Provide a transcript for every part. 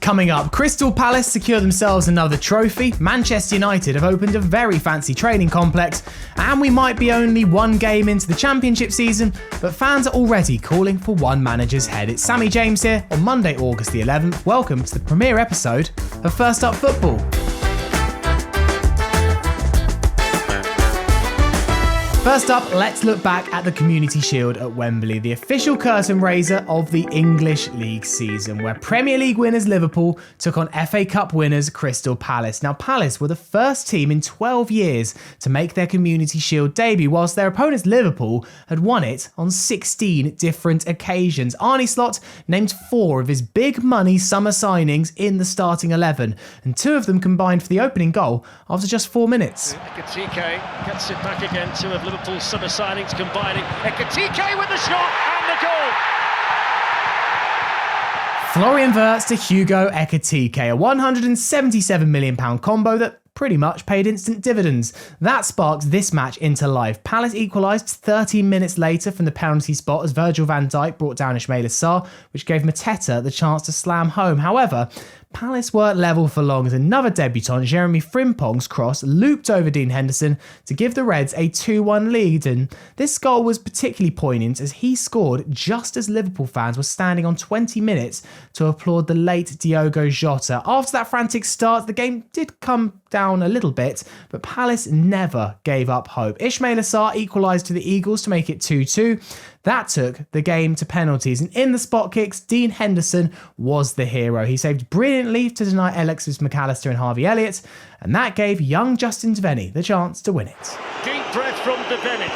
Coming up, Crystal Palace secure themselves another trophy, Manchester United have opened a very fancy training complex, and we might be only one game into the championship season, but fans are already calling for one manager's head. It's Sammy James here on Monday, August the 11th. Welcome to the premiere episode of First Up Football. First up, let's look back at the Community Shield at Wembley, the official curtain raiser of the English League season, where Premier League winners Liverpool took on FA Cup winners Crystal Palace. Now, Palace were the first team in 12 years to make their Community Shield debut, whilst their opponents Liverpool had won it on 16 different occasions. Arne Slot named 4 of his big money summer signings in the starting 11, and 2 of them combined for the opening goal after just 4 minutes. Ekitike gets it back again, 2 of Liverpool's summer signings combining. Ekitike with the shot and the goal. Florian Wirtz to Hugo Ekitike, a £177 million combo that pretty much paid instant dividends. That sparked this match into life. Palace equalised 13 minutes later from the penalty spot as Virgil van Dijk brought down Ismaila Sarr, which gave Mateta the chance to slam home. However, Palace weren't level for long as another debutant, Jeremy Frimpong's cross, looped over Dean Henderson to give the Reds a 2-1 lead, and this goal was particularly poignant as he scored just as Liverpool fans were standing on 20 minutes to applaud the late Diogo Jota. After that frantic start, the game did come down a little bit, but Palace never gave up hope. Ismaila Sarr equalised to the Eagles to make it 2-2. That took the game to penalties, and in the spot kicks, Dean Henderson was the hero. He saved brilliantly to deny Alexis McAllister and Harvey Elliott, and that gave young Justin Devenny the chance to win it. Deep breath from Devenny,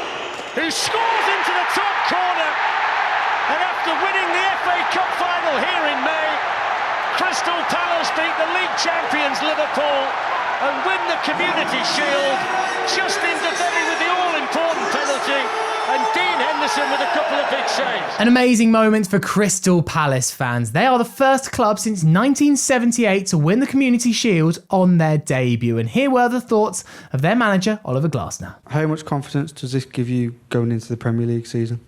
who scores into the top corner, and after winning the FA Cup final here in May, Crystal Palace beat the league champions Liverpool and win the Community Shield. Justin Devenny with the all-important penalty, and Dean Henderson with a couple of big saves. An amazing moment for Crystal Palace fans. They are the first club since 1978 to win the Community Shield on their debut. And here were the thoughts of their manager, Oliver Glasner. How much confidence does this give you going into the Premier League season?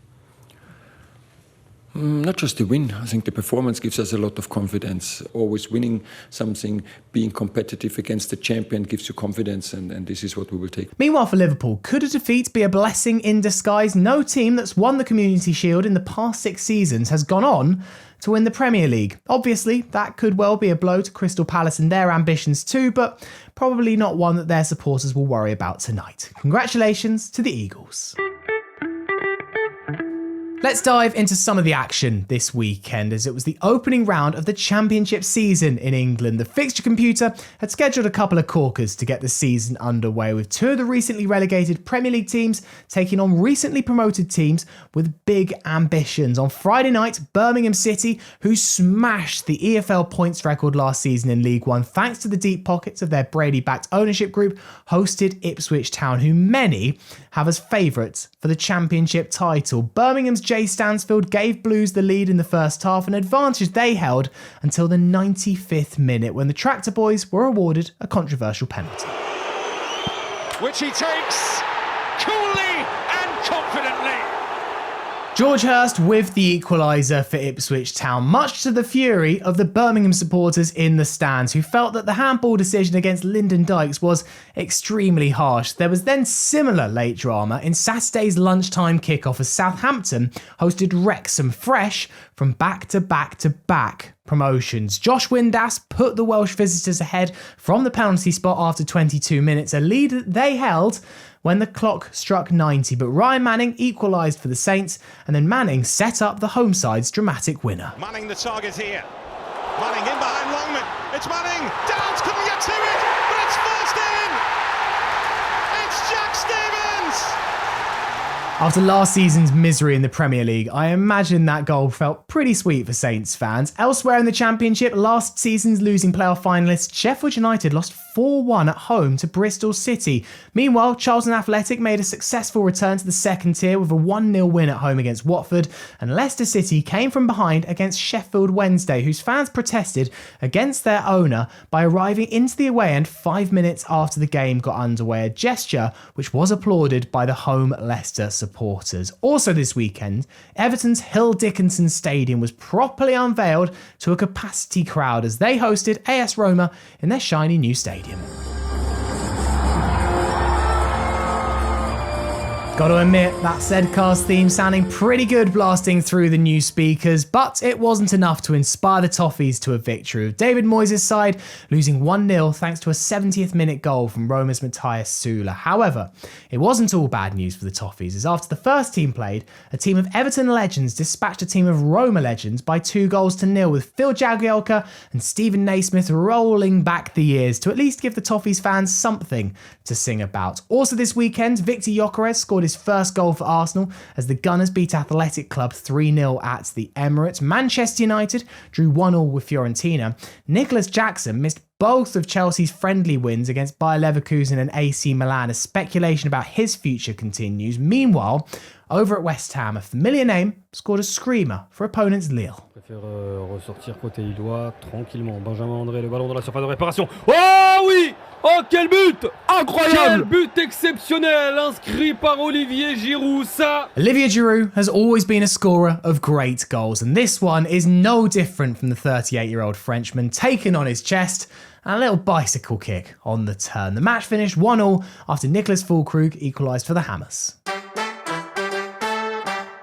Not just the win. I think the performance gives us a lot of confidence. Always winning something, being competitive against the champion gives you confidence, and this is what we will take. Meanwhile, for Liverpool, could a defeat be a blessing in disguise? No team that's won the Community Shield in the past 6 seasons has gone on to win the Premier League. Obviously, that could well be a blow to Crystal Palace and their ambitions too, but probably not one that their supporters will worry about tonight. Congratulations to the Eagles. Let's dive into some of the action this weekend, as it was the opening round of the championship season in England. The fixture computer had scheduled a couple of corkers to get the season underway, with 2 of the recently relegated Premier League teams taking on recently promoted teams with big ambitions. On Friday night, Birmingham City, who smashed the EFL points record last season in League One thanks to the deep pockets of their Brady-backed ownership group, hosted Ipswich Town, who many have as favourites for the championship title. Birmingham's Jay Stansfield gave Blues the lead in the first half, an advantage they held until the 95th minute when the Tractor Boys were awarded a controversial penalty, which he takes coolly and confidently. George Hurst with the equaliser for Ipswich Town, much to the fury of the Birmingham supporters in the stands, who felt that the handball decision against Lyndon Dykes was extremely harsh. There was then similar late drama in Saturday's lunchtime kickoff as Southampton hosted Wrexham, fresh from back-to-back-to-back promotions. Josh Windass put the Welsh visitors ahead from the penalty spot after 22 minutes, a lead that they held when the clock struck 90, but Ryan Manning equalised for the Saints, and then Manning set up the home side's dramatic winner. Manning the target here. Manning in behind Longman. It's Manning. Downs couldn't get to it, but it's first in. It's Jack Stevens. After last season's misery in the Premier League, I imagine that goal felt pretty sweet for Saints fans. Elsewhere in the Championship, last season's losing playoff finalists Sheffield United lost 4-1 at home to Bristol City. Meanwhile, Charlton Athletic made a successful return to the second tier with a 1-0 win at home against Watford, and Leicester City came from behind against Sheffield Wednesday, whose fans protested against their owner by arriving into the away end 5 minutes after the game got underway, a gesture which was applauded by the home Leicester supporters. Also this weekend, Everton's Hill Dickinson Stadium was properly unveiled to a capacity crowd as they hosted AS Roma in their shiny new stadium. Gotta admit, that Zcast theme sounding pretty good blasting through the new speakers, but it wasn't enough to inspire the Toffees to a victory, with David Moyes' side losing 1-0 thanks to a 70th minute goal from Roma's Matthias Süle. However, it wasn't all bad news for the Toffees, as after the first team played, a team of Everton legends dispatched a team of Roma legends by 2-0, with Phil Jagielka and Stephen Naismith rolling back the years to at least give the Toffees fans something to sing about. Also this weekend, Victor Gyökeres scored his first goal for Arsenal as the Gunners beat Athletic Club 3-0 at the Emirates. Manchester United drew 1-1 with Fiorentina. Nicholas Jackson missed both of Chelsea's friendly wins against Bayer Leverkusen and AC Milan as speculation about his future continues. Meanwhile, over at West Ham, a familiar name scored a screamer for opponents Lille. Ressortir côté Lillois, tranquillement. Benjamin André, le ballon dans la surface de réparation. Oh oui! Oh quel but! Incroyable! Quel but exceptionnel inscrit par Olivier Giroud, ça! Olivier Giroud has always been a scorer of great goals, and this one is no different from the 38-year-old Frenchman taking on his chest and a little bicycle kick on the turn. The match finished 1-1 after Nicholas Füllkrug equalised for the Hammers.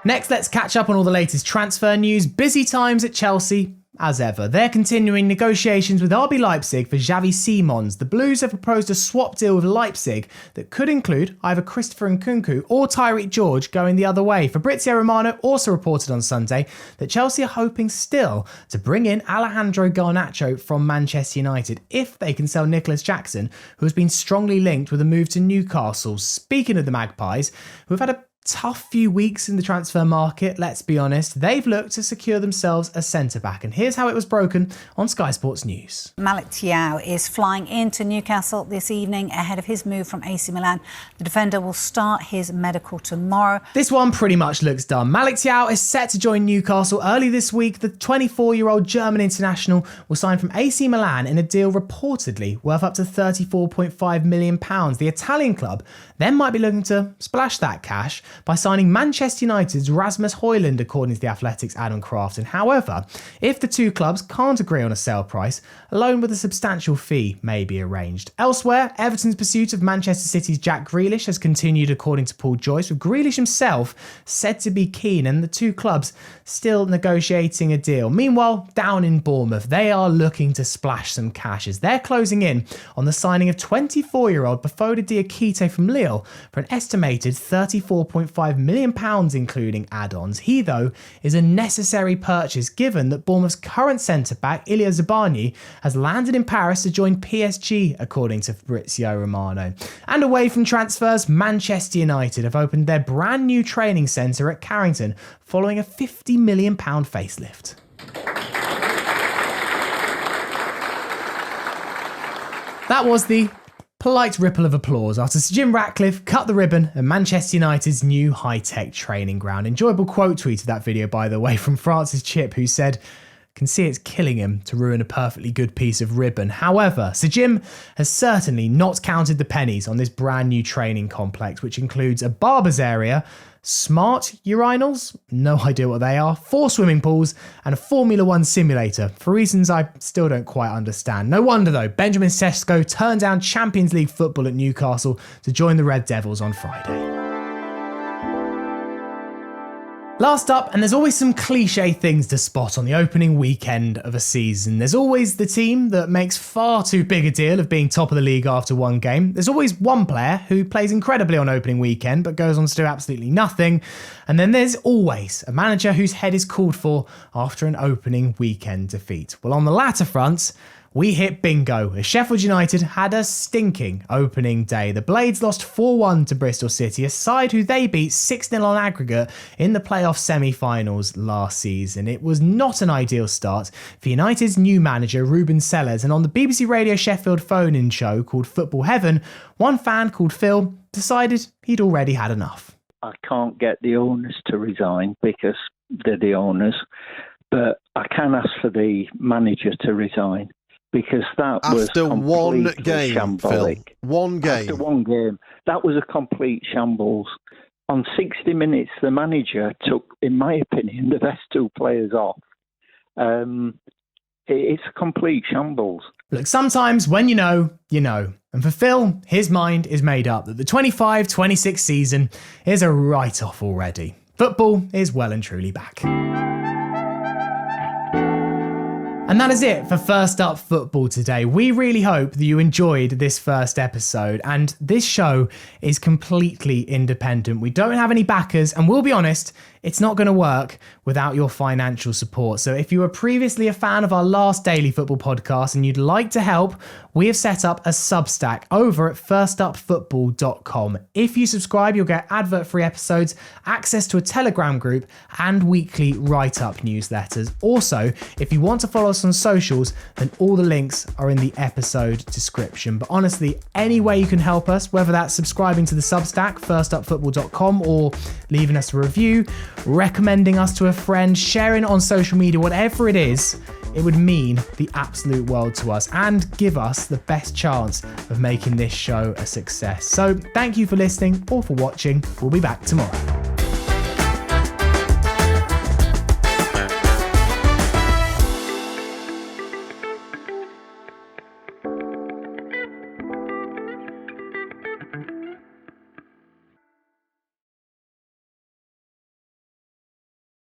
Next, let's catch up on all the latest transfer news. Busy times at Chelsea, as ever. They're continuing negotiations with RB Leipzig for Xavi Simons. The Blues have proposed a swap deal with Leipzig that could include either Christopher Nkunku or Tyreek George going the other way. Fabrizio Romano also reported on Sunday that Chelsea are hoping still to bring in Alejandro Garnacho from Manchester United if they can sell Nicholas Jackson, who has been strongly linked with a move to Newcastle. Speaking of the Magpies, who've had a tough few weeks in the transfer market, let's be honest, they've looked to secure themselves a centre-back, and here's how it was broken on Sky Sports News. Malik Thiaw is flying into Newcastle this evening ahead of his move from AC Milan. The defender will start his medical tomorrow. This one pretty much looks done. Malik Thiaw is set to join Newcastle early this week. The 24-year-old German international will sign from AC Milan in a deal reportedly worth up to £34.5 million. The Italian club then might be looking to splash that cash by signing Manchester United's Rasmus Højlund, according to the Athletic's Adam Crafton. However, if the two clubs can't agree on a sale price, a loan with a substantial fee may be arranged. Elsewhere, Everton's pursuit of Manchester City's Jack Grealish has continued, according to Paul Joyce, with Grealish himself said to be keen and the two clubs still negotiating a deal. Meanwhile, down in Bournemouth, they are looking to splash some cash as they're closing in on the signing of 24-year-old Bafodé Diakite from Lille for an estimated £34.5 million, including add-ons. He, though, is a necessary purchase given that Bournemouth's current centre-back, Ilya Zabani, has landed in Paris to join PSG, according to Fabrizio Romano. And away from transfers, Manchester United have opened their brand new training centre at Carrington following a £50 million facelift. That was the polite ripple of applause after Sir Jim Ratcliffe cut the ribbon at Manchester United's new high-tech training ground. Enjoyable quote tweet of that video, by the way, from Francis Chip, who said, "Can see it's killing him to ruin a perfectly good piece of ribbon." However, Sir Jim has certainly not counted the pennies on this brand new training complex, which includes a barber's area, smart urinals, no idea what they are, 4 swimming pools, and a Formula 1 simulator, for reasons I still don't quite understand. No wonder, though, Benjamin Sesko turned down Champions League football at Newcastle to join the Red Devils on Friday. Last up, and there's always some cliche things to spot on the opening weekend of a season. There's always the team that makes far too big a deal of being top of the league after one game. There's always one player who plays incredibly on opening weekend but goes on to do absolutely nothing. And then there's always a manager whose head is called for after an opening weekend defeat. Well, on the latter front, we hit bingo as Sheffield United had a stinking opening day. The Blades lost 4-1 to Bristol City, a side who they beat 6-0 on aggregate in the playoff semi-finals last season. It was not an ideal start for United's new manager Ruben Sellers, and on the BBC Radio Sheffield phone-in show called Football Heaven, one fan called Phil decided he'd already had enough. I can't get the owners to resign because they're the owners, but I can ask for the manager to resign because that was after one game, shambolic. Phil. One game. After one game, that was a complete shambles. On 60 minutes, the manager took, in my opinion, the best two players off. It's a complete shambles. Look, sometimes when you know, you know. And for Phil, his mind is made up that the 25-26 season is a write-off already. Football is well and truly back. And that is it for First Up Football today. We really hope that you enjoyed this first episode, and this show is completely independent. We don't have any backers, and we'll be honest, it's not going to work without your financial support. So if you were previously a fan of our last daily football podcast and you'd like to help, we have set up a Substack over at firstupfootball.com. If you subscribe, you'll get advert-free episodes, access to a Telegram group, and weekly write-up newsletters. Also, if you want to follow us on socials, then all the links are in the episode description. But honestly, any way you can help us, whether that's subscribing to the Substack, firstupfootball.com, or leaving us a review, recommending us to a friend, sharing it on social media, whatever it is, it would mean the absolute world to us and give us the best chance of making this show a success. So thank you for listening or for watching. We'll be back tomorrow.